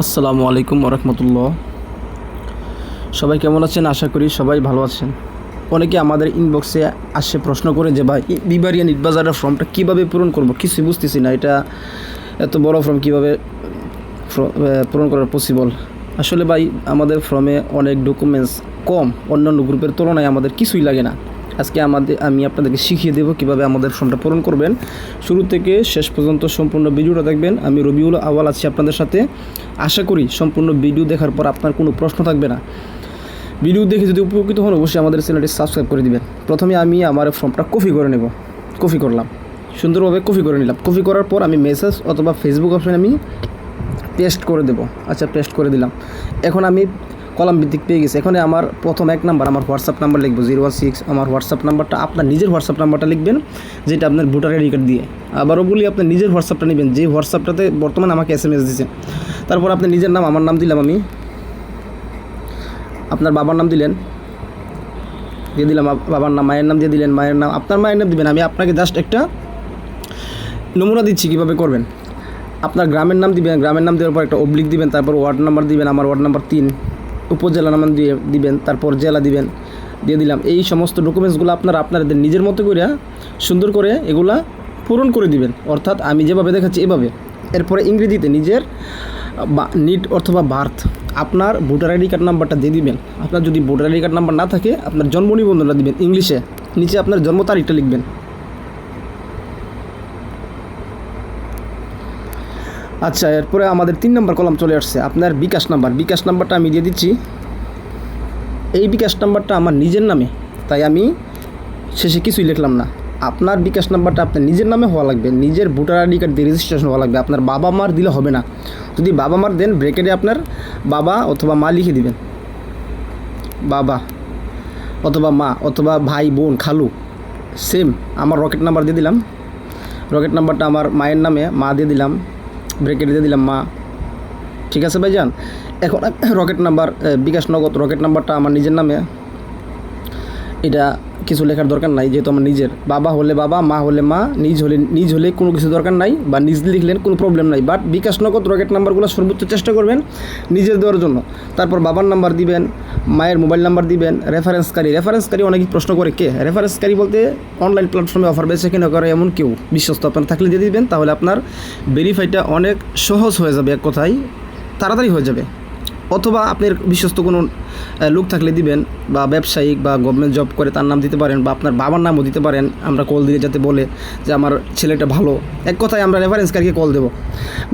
আসসালামু আলাইকুম রহমতুল্লাহ। সবাই কেমন আছেন? আশা করি সবাই ভালো আছেন। অনেকে আমাদের ইনবক্সে আসে প্রশ্ন করে যে ভাই বিবারিয়ান ইটবাজারের ফর্মটা কীভাবে পূরণ করব, কিছুই বুঝতেছি না, এটা এত বড় ফর্ম কীভাবে পূরণ করা পসিবল। আসলে ভাই আমাদের ফর্মে অনেক ডকুমেন্টস কম, অন্যান্য গ্রুপের তুলনায় আমাদের কিছুই লাগে না। আজকে আমি আপনাদেরকে শিখিয়ে দেবো কীভাবে আমাদের ফর্মটা পূরণ করবেন। শুরু থেকে শেষ পর্যন্ত সম্পূর্ণ ভিডিওটা দেখবেন। আমি রবিউল আওয়াল আছি আপনাদের সাথে। আশা করি সম্পূর্ণ ভিডিও দেখার পর আপনার কোনো প্রশ্ন থাকবে না। ভিডিও দেখে যদি উপকৃত হন অবশ্যই আমাদের চ্যানেলটি সাবস্ক্রাইব করে দিবেন। প্রথমে আমি আমার ফর্মটা কপি করে নেব। কপি করলাম, সুন্দরভাবে কপি করে নিলাম। কপি করার পর আমি মেসেজ অথবা ফেসবুক অপশানে আমি পেস্ট করে দেবো। আচ্ছা, পেস্ট করে দিলাম। এখন আমি কলাম ভিত্তিক পেয়ে গেছি। এখানে আমার প্রথম এক নাম্বার আমার হোয়াটসঅ্যাপ নাম্বার লিখবো 016। আমার হোয়াটসঅ্যাপ নাম্বারটা আপনার নিজের হোয়াটসঅ্যাপ নাম্বারটা লিখবেন, যেটা আপনার ভোটার আইডি কার্ড দিয়ে। আবারও বলি, আপনার নিজের হোয়াটসঅ্যাপটা নেবেন, যে হোয়াটসঅ্যাপটাতে বর্তমানে আমাকে SMS দিয়েছেন। তারপর আপনি নিজের নাম, আমার নাম দিলাম, আমি আপনার বাবার নাম দিলেন, দিয়ে দিলাম বাবার নাম, মায়ের নাম দিয়ে দিলেন, মায়ের নাম, আপনার মায়ের নাম দিবেন। আমি আপনাকে জাস্ট একটা নমুনা দিচ্ছি কীভাবে করবেন। আপনার গ্রামের নাম দিবেন, গ্রামের নাম দেওয়ার পর একটা অবলিক দিবেন, তারপর ওয়ার্ড নাম্বার দিবেন, আমার ওয়ার্ড নাম্বার 3, উপজেলা নাম দিয়ে দিবেন, তারপর জেলা দিবেন, দিয়ে দিলাম। এই সমস্ত ডকুমেন্টসগুলো আপনাদের নিজের মতো করে সুন্দর করে এগুলা পূরণ করে দিবেন, অর্থাৎ আমি যেভাবে দেখাচ্ছি এভাবে। এরপরে ইংরেজিতে নিজের নিট অথবা বার্থ, আপনার ভোটার আইডি কার্ড নাম্বারটা দিয়ে দিবেন। আপনার যদি ভোটার আইডি কার্ড নাম্বার না থাকে আপনার জন্ম নিবন্ধনটা দিবেন ইংলিশে, নিচে আপনার জন্ম তারিখটা লিখবেন। আচ্ছা, এরপরে আমাদের 3 নম্বর কলাম চলে আসছে, আপনার বিকাশ নাম্বার। বিকাশ নাম্বারটা আমি দিয়ে দিচ্ছি। এই বিকাশ নাম্বারটা আমার নিজের নামে, তাই আমি শেষে কিছুই লিখলাম না। আপনার বিকাশ নাম্বারটা আপনার নিজের নামে হওয়া লাগবে, নিজের ভোটার আইডি কার্ড দিয়ে রেজিস্ট্রেশন হওয়া লাগবে। আপনার বাবা মার দিলে হবে না। যদি বাবা মার দেন ব্র্যাকেটে আপনার বাবা অথবা মা লিখে দিবেন, বাবা অথবা মা অথবা ভাই বোন খালু। সেম আমার রকেট নাম্বার দিয়ে দিলাম। রকেট নাম্বারটা আমার মায়ের নামে, মা দিয়ে দিলাম, ব্র্যাকেটে দিয়ে দিলাম মা। ঠিক আছে ভাইজান। এখন রকেট নাম্বার, বিকাশ নগদ রকেট নাম্বারটা আমার নিজের নামে, এটা কিছু লেখার দরকার নাই, যেহেতু আমার নিজের। বাবা হলে বাবা, মা হলে মা, নিজ হলে কোনো কিছু দরকার নাই, বা নিজ লিখলেন কোনো প্রবলেম নাই। বাট বিকাশ নগদ রকেট নাম্বারগুলো সর্বোচ্চ চেষ্টা করবেন নিজের দেওয়ার জন্য। তারপর বাবার নাম্বার দিবেন, মায়ের মোবাইল নাম্বার দিবেন। রেফারেন্সকারী অনেকেই প্রশ্ন করে, কে রেফারেন্সকারী বলতে অনলাইন প্ল্যাটফর্মে অফার বেচে কিনা করে এমন কেউ বিশ্বস্ত আপনার থাকলে দিয়ে দিবেন, তাহলে আপনার ভেরিফাইটা অনেক সহজ হয়ে যাবে, এক কথায় তাড়াতাড়ি হয়ে যাবে। অথবা আপনার বিশ্বস্ত কোনো লোক থাকলে দিবেন, বা ব্যবসায়িক বা গভর্নমেন্ট জব করে তার নাম দিতে পারেন, বা আপনার বাবার নামও দিতে পারেন। আমরা কল দিয়ে যাতে বলে যে আমার ছেলেটা ভালো, এক কথায় আমরা রেফারেন্সকারীকে কল দেবো।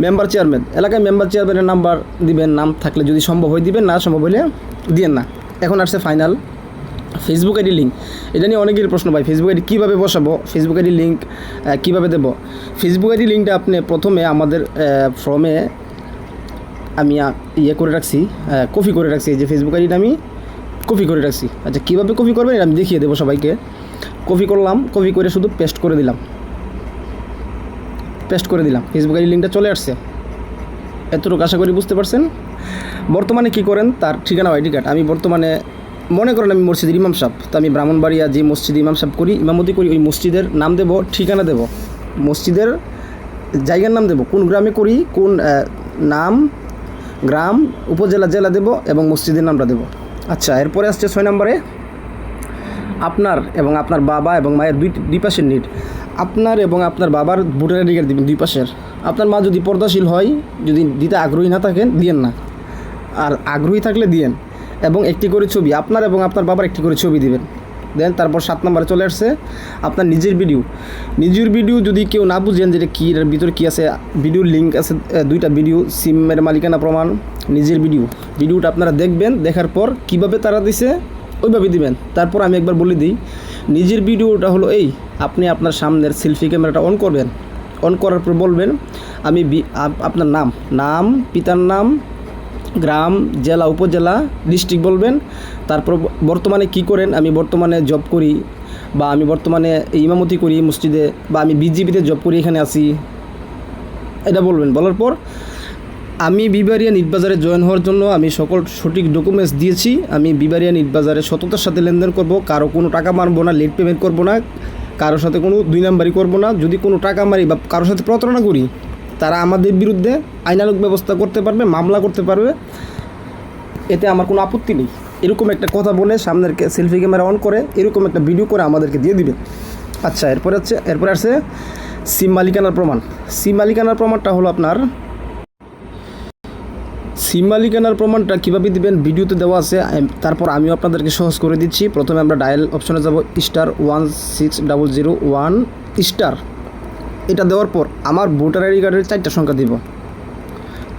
মেম্বার চেয়ারম্যান, এলাকায় মেম্বার চেয়ারম্যানের নাম্বার দিবেন, নাম থাকলে যদি সম্ভব হয় দিবেন, না সম্ভব হলে দিয়েন না। এখন আসছে ফাইনাল ফেসবুক আইডি লিঙ্ক। এটা নিয়ে অনেকের প্রশ্ন, ভাই ফেসবুক আইডি কীভাবে বসাবো, ফেসবুক আইডি লিঙ্ক কীভাবে দেবো। ফেসবুক আইডি লিঙ্কটা আপনি প্রথমে আমাদের ফর্মে আমি করে রাখছি, কপি করে রাখছি। এই যে ফেসবুক আইডিটা আমি কপি করে রাখছি। আচ্ছা, কীভাবে কপি করবেন এটা আমি দেখিয়ে দেবো সবাইকে। কপি করলাম, কপি করে শুধু পেস্ট করে দিলাম, ফেসবুক আইডি লিঙ্কটা চলে আসছে। এতটুকু আশা করি বুঝতে পারছেন। বর্তমানে কি করেন, তার ঠিকানা আইডি কার্ড। আমি বর্তমানে মনে করেন আমি মসজিদের ইমাম সাহেব, তো আমি ব্রাহ্মণবাড়িয়া যে মসজিদে ইমাম সাহেব করি, ইমামতি করি, ওই মসজিদের নাম দেব, ঠিকানা দেব, মসজিদের জায়গার নাম দেব, কোন গ্রামে করি, কোন নাম, গ্রাম, উপজেলা, জেলা দেব, এবং মসজিদের নামটা দেব। আচ্ছা, এরপরে আসছে 6 নম্বরে আপনার এবং আপনার বাবা এবং মায়ের দুই পাশের নিট। আপনার এবং আপনার বাবার ভোটার আইডি কার্ড দেবেন দুই পাশের। আপনার মা যদি পর্দাশীল হয়, যদি দিতে আগ্রহী না থাকেন দিয়েন না, আর আগ্রহী থাকলে দিয়েন। এবং একটি করে ছবি, আপনার এবং আপনার বাবার একটি করে ছবি দিবেন। দেন তারপর 7 নম্বরে চলে আসছে আপনার নিজের ভিডিও। যদি কেউ না বুঝেন যেটা কী, এর ভিতরে কী আছে, ভিডিওর লিঙ্ক আছে 2টা ভিডিও, সিমের মালিকানা প্রমাণ, নিজের ভিডিওটা আপনারা দেখবেন। দেখার পর কিভাবে তারা দিছে ওইভাবে দিবেন। তারপর আমি একবার বলে দিই, নিজের ভিডিওটা হলো এই, আপনি আপনার সামনের সেলফি ক্যামেরাটা অন করবেন। অন করার পর বলবেন আমি আপনার নাম, পিতার নাম, গ্রাম, জেলা, উপজেলা, ডিস্ট্রিক্ট বলবেন। তারপর বর্তমানে কি করেন, আমি বর্তমানে জব করি, বা আমি বর্তমানে ইমামতি করি মসজিদে, বা আমি বিজিবিতে জব করি, এখানে আছি, এটা বলবেন। বলার পর আমি বিবারিয়ান ইটবাজারে জয়েন হওয়ার জন্য আমি সকল সঠিক ডকুমেন্টস দিয়েছি। আমি বিবারিয়ান ইটবাজারে সততার সাথে লেনদেন করব, কারো কোনো টাকা মারবো না, লেট পেমেন্ট করব না, কারোর সাথে কোনো 2 নাম্বারই করব না। যদি কোনো টাকা মারি বা কারোর সাথে প্রতারণা করি তারা আমাদের বিরুদ্ধে আইনানুগ ব্যবস্থা করতে পারবে, মামলা করতে পারবে, এতে আমার কোনো আপত্তি নেই। এরকম একটা কথা বলে সামনের সেলফি ক্যামেরা অন করে এরকম একটা ভিডিও করে আমাদেরকে দিয়ে দিবে। আচ্ছা, এরপরে আছে সিম মালিকানার প্রমাণ। সিম মালিকানার প্রমাণটা হলো আপনার সিম মালিকানার প্রমাণটা কীভাবে দিবেন ভিডিওতে দেওয়া আছে, তারপর আমিও আপনাদেরকে সহজ করে দিচ্ছি। প্রথমে আমরা ডায়াল অপশনে যাব, *16001*, এটা দেওয়ার পর আমার ভোটার আইডি কার্ডের 4টা সংখ্যা দিব।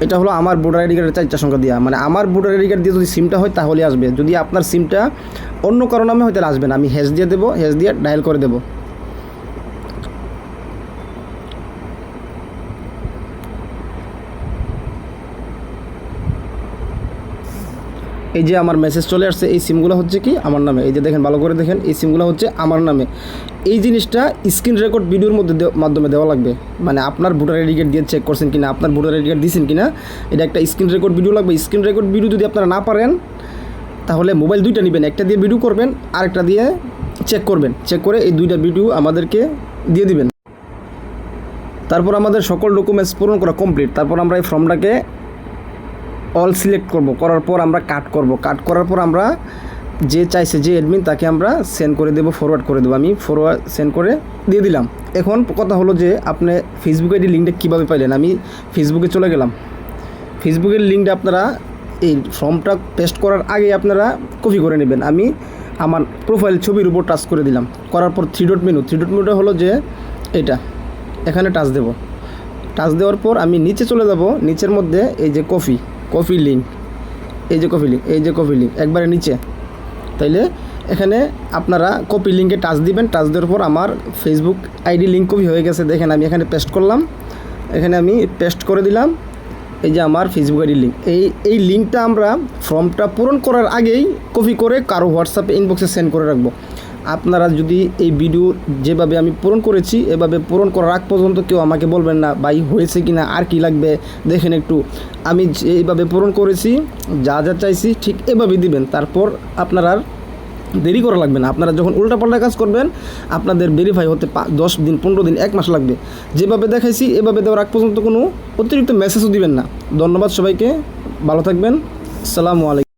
এটা হলো আমার ভোটার আইডি কার্ডের 4টা সংখ্যা দেওয়া, মানে আমার ভোটার আইডি কার্ড দিয়ে যদি সিমটা হয় তাহলে আসবে। যদি আপনার সিমটা অন্য কারো নামে হয় তাহলে আসবে না। আমি হ্যাশ দিয়ে দেবো, হ্যাশ দিয়ে ডায়াল করে দেবো। এই যে আমার মেসেজ চলে আসছে, এই সিমগুলো হচ্ছে কি আমার নামে। এই যে দেখেন, ভালো করে দেখেন, এই সিমগুলো হচ্ছে আমার নামে। এই জিনিসটা স্ক্রিন রেকর্ড ভিডিওর মাধ্যমে দেওয়া লাগবে, মানে আপনার ভোটার আইডি কার্ড দিয়ে চেক করছেন কিনা, আপনার ভোটার আইডি কার্ড দিয়েছেন কিনা, এটা একটা স্ক্রিন রেকর্ড ভিডিও লাগবে। স্ক্রিন রেকর্ড ভিডিও যদি আপনারা না পারেন তাহলে মোবাইল 2টা নেবেন, একটা দিয়ে ভিডিও করবেন, আরেকটা দিয়ে চেক করবেন। চেক করে এই 2টা ভিডিও আমাদেরকে দিয়ে দিবেন। তারপর আমাদের সকল ডকুমেন্টস পূরণ করা কমপ্লিট। তারপর আমরা এই ফর্মটাকে অল সিলেক্ট করব, করার পর আমরা কাট করব। কাট করার পর আমরা যে চাইছে যে অ্যাডমিন তাকে আমরা সেন্ড করে দেবো, ফরওয়ার্ড করে দেবো। আমি সেন্ড করে দিয়ে দিলাম। এখন কথা হলো যে আপনি ফেসবুক আইডি লিঙ্কটা কীভাবে পাইলেন। আমি ফেসবুকে চলে গেলাম। ফেসবুকের লিঙ্কটা আপনারা এই ফর্মটা পেস্ট করার আগে আপনারা কপি করে নেবেন। আমি আমার প্রোফাইল ছবির উপর টাচ করে দিলাম। করার পর 3 ডট মেনুটা হলো যে এটা, এখানে টাচ দেব। টাচ দেওয়ার পর আমি নিচে চলে যাব। নিচের মধ্যে এই যে কপি লিঙ্ক, এই যে কপি লিঙ্ক একবারে নিচে। তাইলে এখানে আপনারা কপি লিঙ্কে টাচ দিবেন। টাচ দেওয়ার পর আমার ফেসবুক আইডি লিঙ্ক কপি হয়ে গেছে। দেখেন আমি এখানে পেস্ট করলাম, এখানে আমি পেস্ট করে দিলাম। এই যে আমার ফেসবুক আইডি লিঙ্ক। এই লিঙ্কটা আমরা ফর্মটা পূরণ করার আগেই কপি করে কারো হোয়াটসঅ্যাপে ইনবক্সে সেন্ড করে রাখবো। আপনারা যদি এই ভিডিও যেভাবে আমি পূরণ করেছি এভাবে পূরণ করার আগ পর্যন্ত কেউ আমাকে বলবেন না ভাই হয়েছে কি না, আর কি লাগবে দেখেন একটু। আমি এইভাবে পূরণ করেছি, যা যা চাইছি ঠিক এভাবেই দিবেন। তারপর আপনারা আর দেরি করা লাগবে না। আপনারা যখন উল্টাপাল্টা কাজ করবেন আপনাদের ভেরিফাই হতে 10 দিন, 15 দিন, 1 মাস লাগবে। যেভাবে দেখাইছি এভাবে দেওয়ার আগ পর্যন্ত কোনো অতিরিক্ত মেসেজও দিবেন না। ধন্যবাদ সবাইকে, ভালো থাকবেন। আসসালামু আলাইকুম।